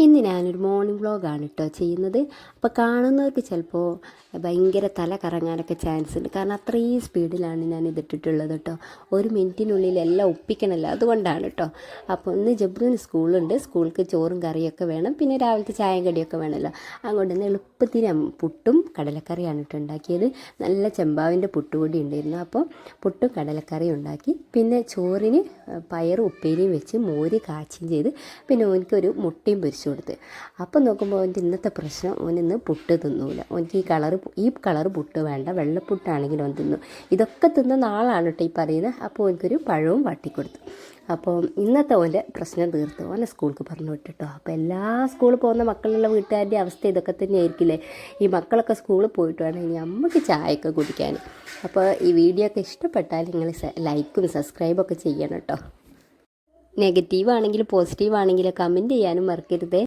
ഇന്ന് ഞാനൊരു മോർണിംഗ് വ്ളോഗാണ് കേട്ടോ ചെയ്യുന്നത്. അപ്പോൾ കാണുന്നവർക്ക് ചിലപ്പോൾ ഭയങ്കര തല കറങ്ങാനൊക്കെ ചാൻസ് ഉണ്ട്. കാരണം അത്രയും സ്പീഡിലാണ് ഞാൻ ഇതിട്ടിട്ടുള്ളത് കേട്ടോ. ഒരു മിനിറ്റിനുള്ളിൽ എല്ലാം ഒപ്പിക്കണമല്ലോ, അതുകൊണ്ടാണ് കേട്ടോ. അപ്പോൾ ഇന്ന് ജബ്രുവിന് സ്കൂളുണ്ട്. സ്കൂൾക്ക് ചോറും കറിയൊക്കെ വേണം, പിന്നെ രാവിലത്തെ ചായയും കടിയൊക്കെ വേണമല്ലോ. അതുകൊണ്ട് തന്നെ എളുപ്പത്തിന് പുട്ടും കടലക്കറിയാണ് കേട്ടോ ഉണ്ടാക്കിയത്. നല്ല ചെമ്പാവിൻ്റെ പുട്ടുപൊടി ഉണ്ടായിരുന്നു. അപ്പോൾ പുട്ടും കടലക്കറിയും ഉണ്ടാക്കി. പിന്നെ ചോറിന് പയറും ഉപ്പേരിയും വെച്ച് മോര് കാച്ചും ചെയ്ത്, പിന്നെ ഓനിക്കൊരു മുട്ടയും പൊരിച്ചു കൊടുത്ത്. അപ്പം നോക്കുമ്പോൾ അവൻ്റെ ഇന്നത്തെ പ്രശ്നം, ഓനിന്ന് പുട്ട് തിന്നൂല. ഓനിക്ക് ഈ കളറ് പുട്ട് വേണ്ട, വെള്ളപ്പുട്ടാണെങ്കിലും അവൻ തിന്നു. ഇതൊക്കെ തിന്നുന്ന ആളാണ് കേട്ടോ ഈ പറയുന്നത്. അപ്പോൾ ഓനിക്കൊരു പഴവും വാട്ടിക്കൊടുത്തു. അപ്പോൾ ഇന്നത്തെ ഓൻ്റെ പ്രശ്നം തീർത്തു. ഓനെ സ്കൂൾക്ക് പറഞ്ഞു വിട്ടിട്ടോ. അപ്പോൾ എല്ലാ സ്കൂളിൽ പോകുന്ന മക്കളുള്ള വീട്ടുകാരുടെ അവസ്ഥ ഇതൊക്കെ തന്നെ ആയിരിക്കില്ലേ. ഈ മക്കളൊക്കെ സ്കൂളിൽ പോയിട്ട് വേണം ഇനി അമ്മയ്ക്ക് ചായയൊക്കെ കുടിക്കാൻ. അപ്പോൾ ഈ വീഡിയോ ഒക്കെ ഇഷ്ടപ്പെട്ടാൽ നിങ്ങൾ ലൈക്കും സബ്സ്ക്രൈബൊക്കെ ചെയ്യണം കേട്ടോ. നെഗറ്റീവ് ആണെങ്കിലും പോസിറ്റീവ് ആണെങ്കിലും കമൻറ്റ് ചെയ്യാനും മറക്കരുത്.